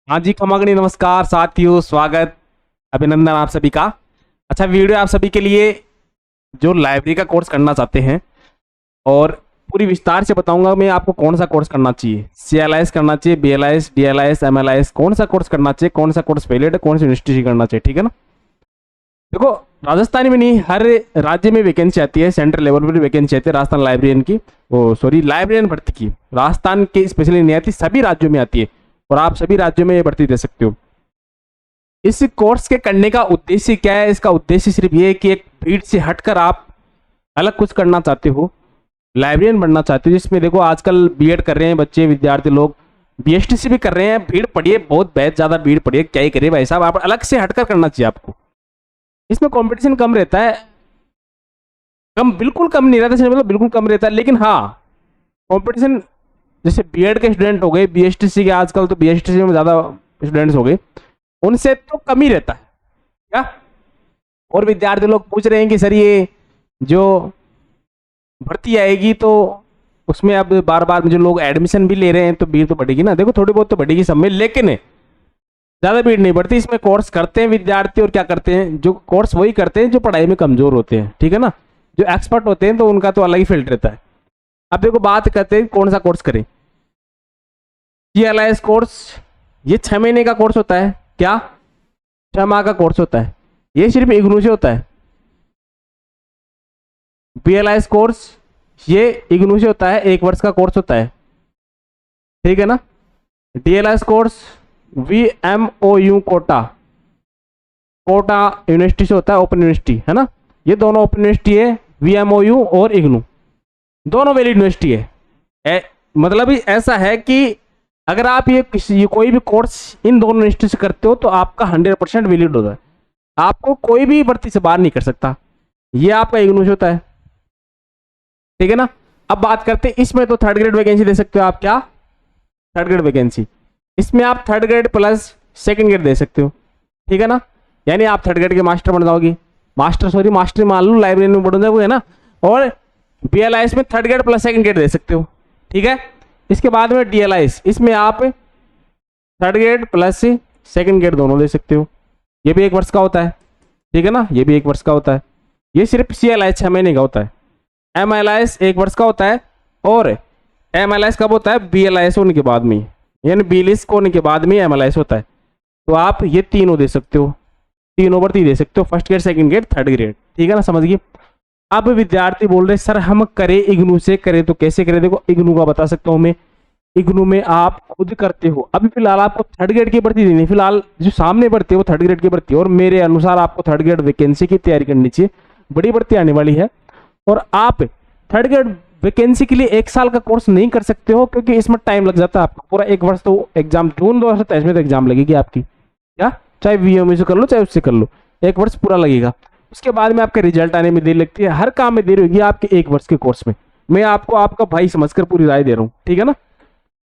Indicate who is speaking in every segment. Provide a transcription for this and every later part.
Speaker 1: हाँ जी, खमागणी नमस्कार साथियों, स्वागत, अभिनंदन आप सभी का। अच्छा, वीडियो आप सभी के लिए जो लाइब्रेरी का कोर्स करना चाहते हैं और पूरी विस्तार से बताऊंगा मैं आपको कौन सा कोर्स करना चाहिए। CLIS करना चाहिए, BLIS, DLIS, MLIS, कौन सा कोर्स करना चाहिए, कौन सा कोर्स वैलिड है, कौन सी यूनिवर्सिटी से करना चाहिए, ठीक है ना। देखो, राजस्थान में नहीं, हर राज्य में वैकेंसी आती है, सेंट्रल लेवल पर वैकेंसी आती है राजस्थान लाइब्रेरियन की, ओ सॉरी लाइब्रेरियन भर्ती की। राजस्थान के स्पेशली नहीं आती, सभी राज्यों में आती है और आप सभी राज्यों में ये भर्ती दे सकते हो। इस कोर्स के करने का उद्देश्य क्या है? इसका उद्देश्य सिर्फ ये है कि एक भीड़ से हटकर आप अलग कुछ करना चाहते हो, लाइब्रेरियन बनना चाहते हो। जिसमें देखो, आजकल बीएड कर रहे हैं बच्चे, विद्यार्थी लोग BSTC भी कर रहे हैं। भीड़ पड़ी है, बहुत ज्यादा भीड़ पड़ी है, क्या ही करे भाई साहब। आप अलग से हटकर करना चाहिए आपको। इसमें कंपटीशन कम रहता है, कम बिल्कुल कम नहीं रहता, मतलब बिल्कुल कम रहता है, लेकिन हाँ कंपटीशन जैसे बीएड के स्टूडेंट हो गए, BSTC के आजकल तो BSTC में ज्यादा स्टूडेंट्स हो गए, उनसे तो कम ही रहता है क्या। और विद्यार्थी लोग पूछ रहे हैं कि सर ये जो भर्ती आएगी तो उसमें अब बार बार जो लोग एडमिशन भी ले रहे हैं तो भीड़ तो बढ़ेगी ना। देखो, थोड़ी बहुत तो बढ़ेगी सब में, लेकिन ज्यादा भीड़ नहीं बढ़ती। इसमें कोर्स करते हैं विद्यार्थी और क्या करते हैं, जो कोर्स वही करते हैं जो पढ़ाई में कमजोर होते हैं, ठीक है ना। जो एक्सपर्ट होते हैं तो उनका तो अलग ही फील्ड रहता है। अब देखो, बात करते हैं कौन सा कोर्स करें। CLIS कोर्स, ये 6 महीने का कोर्स होता है। क्या? 6 माह का कोर्स होता है, ये सिर्फ इग्नू से होता है। BLIS कोर्स, ये इग्नू से होता है, 1 वर्ष का कोर्स होता है, ठीक है ना। DLIS course VMOU Kota, Kota university से होता है, ओपन यूनिवर्सिटी है ना। ये दोनों ओपन यूनिवर्सिटी है, VMOU और इग्नू दोनों वैलिड यूनिवर्सिटी है। मतलब ऐसा है कि अगर आप ये कोई भी कोर्स इन दोनों यूनिवर्सिटी से करते हो तो आपका 100% वैलिड होता है। आपको कोई भी भर्ती से बाहर नहीं कर सकता। ये आपका इग्नू से होता है, ठीक है ना। अब बात करते हैं, इसमें तो 3rd ग्रेड वैकेंसी दे सकते हो आप। क्या? 3rd ग्रेड वैकेंसी, इसमें आप 3rd grade plus 2nd grade दे सकते हो, ठीक है ना। यानी आप 3rd ग्रेड के मास्टर बन जाओगे, मास्टर मान लो, लाइब्रेरी में बढ़ जाओगे ना। और BLIS में 3rd grade plus 2nd grade दे सकते हो, ठीक है। इसके बाद में DLIS, इसमें आप 3rd grade plus 2nd grade दोनों दे सकते हो। ये भी 1 वर्ष का होता है, ठीक है ना, ये भी 1 वर्ष का होता है। ये सिर्फ CLIS 6 महीने का होता है। MLIS 1 वर्ष का होता है, और MLIS कब होता है? BLIS होने के बाद में, यानी BLIS होने के बाद में MLIS होता है। तो आप ये तीनों दे सकते हो, तीनों भर्ती दे सकते हो, 1st grade, 2nd grade, 3rd grade, ठीक है ना, समझिए। अब विद्यार्थी बोल रहे सर हम करें इग्नू से, करें तो कैसे करें। देखो, इग्नू का बता सकता हूँ मैं। इग्नू में आप खुद करते हो, अभी फिलहाल आपको 3rd ग्रेड की भर्ती देनी, फिलहाल जो सामने भर्ती है वो 3rd ग्रेड की भर्ती है, और मेरे अनुसार आपको 3rd ग्रेड वैकेंसी की तैयारी करनी चाहिए। बड़ी भर्ती आने वाली है, और आप 3rd ग्रेड वैकेंसी के लिए 1 साल का कोर्स नहीं कर सकते हो, क्योंकि इसमें टाइम लग जाता है आपको पूरा 1 वर्ष। तो एग्जाम जून 2023 में तो एग्जाम लगेगी आपकी, क्या चाहे VMU से कर लो चाहे उससे कर लो, 1 वर्ष पूरा लगेगा। उसके बाद में आपका रिजल्ट आने में देर लगती है, हर काम में देर होगी आपके 1 वर्ष के कोर्स में। मैं आपको आपका भाई समझकर पूरी राय दे रहा हूँ, ठीक है ना।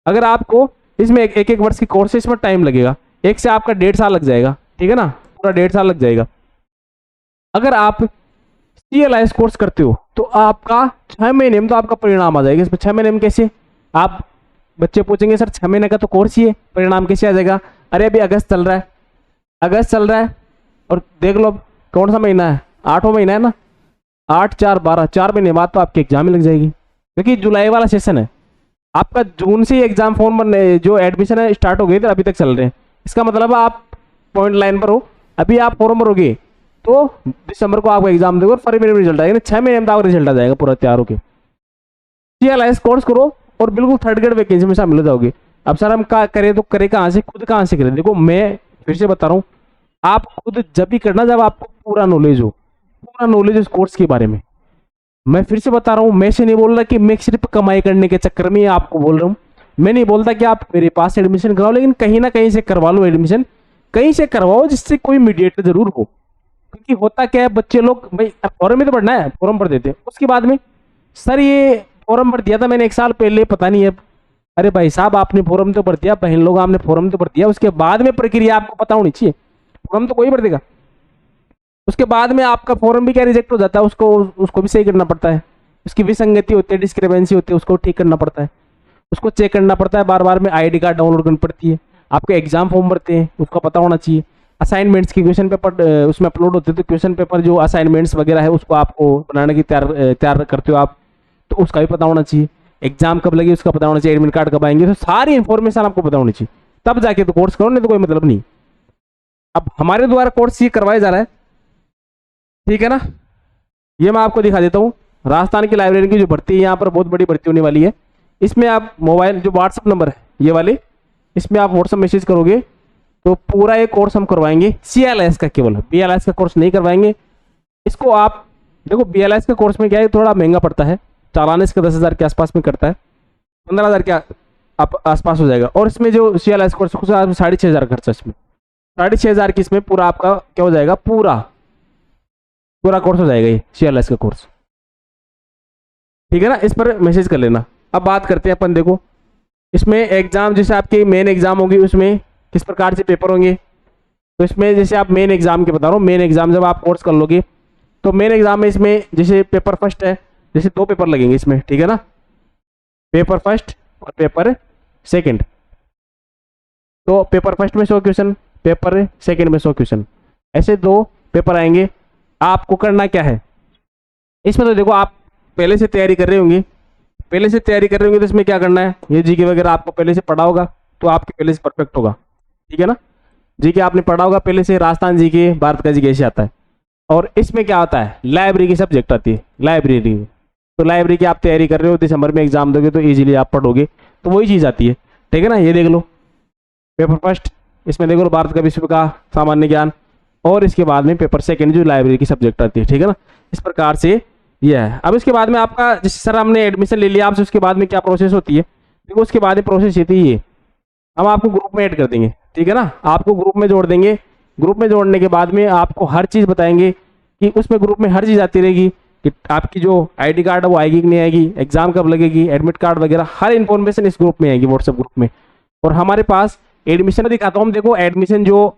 Speaker 1: अगर आपको इसमें एक वर्ष की कोर्स है, इसमें टाइम लगेगा, 1 से आपका 1.5 साल लग जाएगा, ठीक है ना, पूरा 1.5 साल लग जाएगा। अगर आप CLIS कोर्स करते हो तो आपका 6 महीने में तो आपका परिणाम आ जाएगा। इसमें 6 महीने में कैसे? आप बच्चे पूछेंगे सर 6 महीने का तो कोर्स ही है, परिणाम कैसे आ जाएगा? अरे अभी अगस्त चल रहा है, अगस्त चल रहा है, और देख लो कौन सा महीना है, 8वां महीना है ना, 8, 4, 12, 4 महीने बाद तो आपकी एग्जाम ही लग जाएगी, क्योंकि जुलाई वाला सेशन है आपका। जून से एग्जाम फॉर्म बनने, जो एडमिशन है स्टार्ट हो गई तो अभी तक चल रहे हैं। इसका मतलब आप पॉइंट लाइन पर हो, अभी आप फॉर्म भरोगे तो दिसंबर को आपका एग्जाम दोगे और फरवरी में रिजल्ट आएगा, 6 महीने में आपका रिजल्ट आ जाएगा पूरा तैयार होके। CLIS कोर्स करो और बिल्कुल 3rd ग्रेड वैकेंसी में शामिल हो जाओगे। अब सर हम क्या करें, तो करें कहाँ से, खुद कहाँ से करें। देखो, मैं फिर से बता रहा हूँ, आप खुद जब भी करना जब आपको पूरा नॉलेज हो, पूरा नॉलेज उस कोर्स के बारे में। मैं फिर से बता रहा हूँ, मैं से नहीं बोल रहा कि मैं सिर्फ कमाई करने के चक्कर में आपको बोल रहा हूँ। मैं नहीं बोलता कि आप मेरे पास एडमिशन कराओ, लेकिन कहीं ना कहीं से करवा लो एडमिशन, कहीं से करवाओ जिससे कोई मीडिएटर जरूर हो। क्योंकि होता क्या है, बच्चे लोग भाई फॉर्म में तो पढ़ना है, फॉर्म भर देते हैं, उसके बाद में सर ये फॉर्म भर दिया था मैंने 1 साल पहले, पता नहीं है। अरे भाई साहब, आपने फॉर्म तो भर दिया, बहन लोग आपने फॉर्म तो भर दिया, उसके बाद में प्रक्रिया आपको पता होनी चाहिए। फॉर्म तो कोई भर देगा, उसके बाद में आपका फॉर्म भी क्या रिजेक्ट हो जाता है, उसको उसको भी सही करना पड़ता है, उसकी विसंगति होती है, डिस्क्रिपेंसी होती है, उसको ठीक करना पड़ता है, उसको चेक करना पड़ता है, बार बार में ID कार्ड डाउनलोड करनी पड़ती है, आपके एग्जाम फॉर्म भरते हैं उसका पता होना चाहिए, असाइनमेंट्स की क्वेश्चन पेपर उसमें अपलोड होते हैं, तो क्वेश्चन पेपर जो असाइनमेंट्स वगैरह है उसको आपको बनाने की तैयार करते हो आप, तो उसका भी पता होना चाहिए, एग्जाम कब लगे उसका पता होना चाहिए, एडमिट कार्ड कब आएंगे, तो सारी इन्फॉर्मेशन आपको पता होनी चाहिए, तब जाके तो कोर्स करो, नहीं तो कोई मतलब नहीं। अब हमारे द्वारा कोर्स ये करवाया जा रहा है, ठीक है ना। ये मैं आपको दिखा देता हूँ, राजस्थान की लाइब्रेरी की जो भर्ती है यहाँ पर बहुत बड़ी भर्ती होने वाली है। इसमें आप मोबाइल जो व्हाट्सअप नंबर है ये वाले, इसमें आप व्हाट्सअप मैसेज करोगे तो पूरा ये कोर्स हम करवाएंगे, CLS का, केवल BLS का कोर्स नहीं करवाएंगे। इसको आप देखो, BLS के कोर्स में क्या है, थोड़ा महंगा पड़ता है, चालान इसका 10,000 के आसपास में करता है, 15,000 के आप आसपास हो जाएगा। और इसमें जो CLS कोर्स 6,500 खर्चा, इसमें 6,500 की इसमें पूरा आपका क्या हो जाएगा, पूरा कोर्स हो जाएगा ये CLS का कोर्स, ठीक है ना। इस पर मैसेज कर लेना। अब बात करते हैं अपन, देखो इसमें एग्जाम, जैसे आपकी मेन एग्जाम होगी उसमें किस प्रकार से पेपर होंगे, तो इसमें जैसे आप मेन एग्जाम के बता रहा हूँ, मेन एग्जाम जब आप कोर्स कर लोगे तो मेन एग्जाम में इसमें जैसे पेपर फर्स्ट है, जैसे 2 पेपर लगेंगे इसमें, ठीक है ना, पेपर फर्स्ट और पेपर सेकंड। तो पेपर फर्स्ट में 100 क्वेश्चन, पेपर सेकंड में 100 क्वेश्चन, ऐसे 2 पेपर आएंगे। आपको करना क्या है इसमें, तो देखो आप पहले से तैयारी कर रहे होंगे, तो इसमें क्या करना है, ये जीके वगैरह आपको पहले से पढ़ा होगा तो आपके पहले से परफेक्ट होगा, ठीक है ना। जीके आपने पढ़ा होगा पहले से, राजस्थान जीके, भारत का जीके ऐसे आता है। और इसमें क्या होता है, लाइब्रेरी की सब्जेक्ट आती है, लाइब्रेरी, तो लाइब्रेरी की आप तैयारी कर रहे हो, दिसंबर में एग्जाम दोगे तो इजीली आप पढ़ोगे, तो वही चीज़ आती है, ठीक है ना। ये देख लो पेपर फर्स्ट, इसमें देखो भारत का विश्व का सामान्य ज्ञान, और इसके बाद में पेपर सेकंड जो लाइब्रेरी की सब्जेक्ट आती है, ठीक है ना। इस प्रकार से ये है। अब इसके बाद में आपका, जैसे सर हमने एडमिशन ले लिया आपसे, उसके बाद में क्या प्रोसेस होती है, देखो उसके बाद में प्रोसेस ये थी, ये हम आपको ग्रुप में ऐड कर देंगे, ठीक है ना, आपको ग्रुप में जोड़ देंगे। ग्रुप में जोड़ने के बाद में आपको हर चीज़ बताएंगे कि उसमें ग्रुप में हर चीज़ आती रहेगी कि आपकी जो ID कार्ड है वो आएगी कि नहीं आएगी, एग्जाम कब लगेगी, एडमिट कार्ड वगैरह हर इन्फॉर्मेशन इस ग्रुप में आएगी, व्हाट्सएप ग्रुप में। और हमारे पास एडमिशन दिखाता हूँ हम, देखो एडमिशन जो,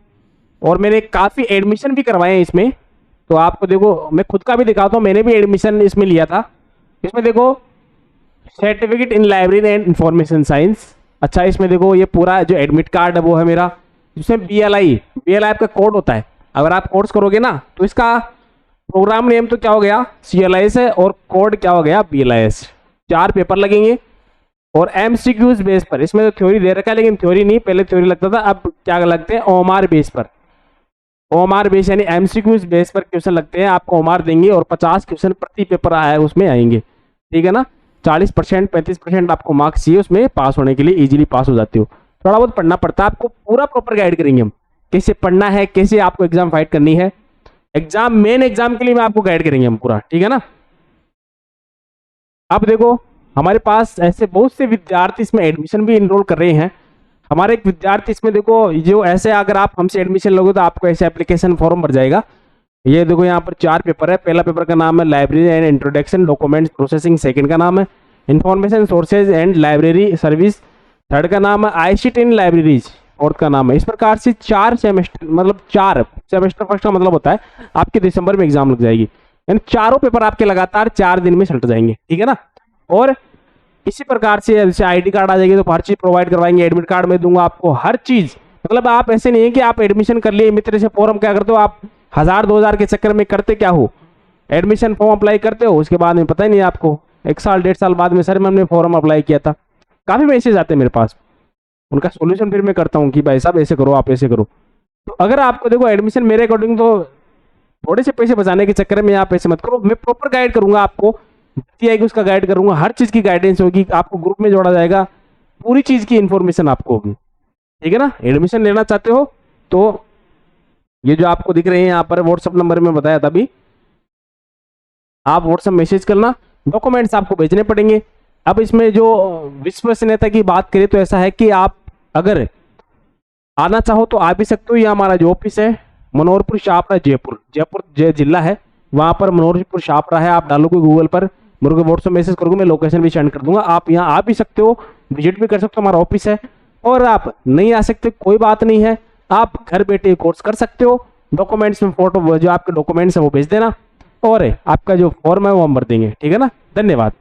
Speaker 1: और मैंने काफ़ी एडमिशन भी करवाए हैं इसमें, तो आपको देखो मैं खुद का भी दिखाता हूँ, मैंने भी एडमिशन इसमें लिया था। इसमें देखो certificate in library and information science, अच्छा इसमें देखो ये पूरा जो एडमिट कार्ड है वो है मेरा, जिसमें BLI आपका कोड होता है। अगर आप कोर्स करोगे ना तो इसका प्रोग्राम नेम तो क्या हो गया, CLS है, और कोड क्या हो गया, BLIS। 4 पेपर लगेंगे और MCQs बेस पर, इसमें तो थ्योरी दे रखा है लेकिन थ्योरी नहीं, पहले थ्योरी लगता था, अब क्या लगते हैं, OMR बेस पर, OMR बेस यानी MCQs बेस पर क्वेश्चन लगते हैं। आपको OMR देंगे और 50 क्वेश्चन प्रति पेपर आया है उसमें आएंगे, ठीक है ना। 40% 35% आपको मार्क्स चाहिए उसमें पास होने के लिए, इजीली पास हो जाते हो। थोड़ा बहुत पढ़ना पड़ता है, आपको पूरा प्रॉपर गाइड करेंगे हम, कैसे पढ़ना है, कैसे आपको एग्जाम फाइट करनी है, एग्जाम मेन एग्जाम के लिए मैं आपको गाइड करेंगे हम पूरा, ठीक है ना। अब देखो हमारे पास ऐसे बहुत से विद्यार्थी इसमें एडमिशन भी इनरोल कर रहे हैं। हमारे एक विद्यार्थी इसमें देखो, जो ऐसे अगर आप हमसे एडमिशन लोगे तो आपको ऐसे एप्लीकेशन फॉर्म भर जाएगा। ये देखो यहाँ पर 4 पेपर है, पहला पेपर का नाम है library and introduction documents processing, second का नाम है information sources and library service, third का नाम है ICT इन लाइब्रेरीज, फोर्थ का नाम है। इस प्रकार से 4 सेमेस्टर, मतलब 4 सेमेस्टर फर्स्ट का मतलब होता है आपके दिसंबर में एग्जाम लग जाएगी, यानी चारों पेपर आपके लगातार 4 दिन में सल्ट जाएंगे, ठीक है ना। और इसी प्रकार से जैसे ID कार्ड आ जाएगी तो हर चीज प्रोवाइड करवाएंगे, एडमिट कार्ड में दूंगा आपको हर चीज। मतलब आप ऐसे नहीं है कि आप एडमिशन कर लिए मित्र से फॉर्म क्या करते हो, आप 1000-2000 के चक्कर में करते क्या हो, एडमिशन फॉर्म अप्लाई करते हो, उसके बाद में पता ही नहीं आपको, 1 साल 1.5 साल बाद में सर मैंने फॉर्म अप्लाई किया था, काफी मैसेज आते हैं मेरे पास, उनका सोल्यूशन फिर मैं करता हूँ कि भाई साहब ऐसे करो, आप ऐसे करो। तो अगर आपको देखो एडमिशन मेरे अकॉर्डिंग तो थोड़े से पैसे बचाने के चक्कर में आप ऐसे मत करो, मैं प्रॉपर गाइड करूंगा आपको, आएगी उसका गाइड करूंगा, हर चीज की गाइडेंस होगी, आपको ग्रुप में जोड़ा जाएगा, पूरी चीज की इंफॉर्मेशन आपको होगी, ठीक है ना। एडमिशन लेना चाहते हो तो ये जो आपको दिख रहे हैं यहाँ पर व्हाट्सएप नंबर में बताया था अभी, आप व्हाट्सएप मैसेज करना, डॉक्यूमेंट्स आपको भेजने पड़ेंगे। अब इसमें जो विश्वसनीयता की बात करें तो ऐसा है कि आप अगर आना चाहो तो आ भी सकते हो, ये हमारा जो ऑफिस है मनोहरपुर शाहपुरा जयपुर जिला है, वहां पर मनोहरपुर शाहपुरा है, आप डालोगे गूगल पर, मेरे को व्हाट्सएप मैसेज करोगे, मैं लोकेशन भी सेंड कर दूंगा, आप यहाँ आ भी सकते हो, विजिट भी कर सकते हो, हमारा ऑफिस है। और आप नहीं आ सकते कोई बात नहीं है, आप घर बैठे कोर्स कर सकते हो, डॉक्यूमेंट्स में फोटो जो आपके डॉक्यूमेंट्स है वो भेज देना, और आपका जो फॉर्म है वो हम भर देंगे, ठीक है ना। धन्यवाद।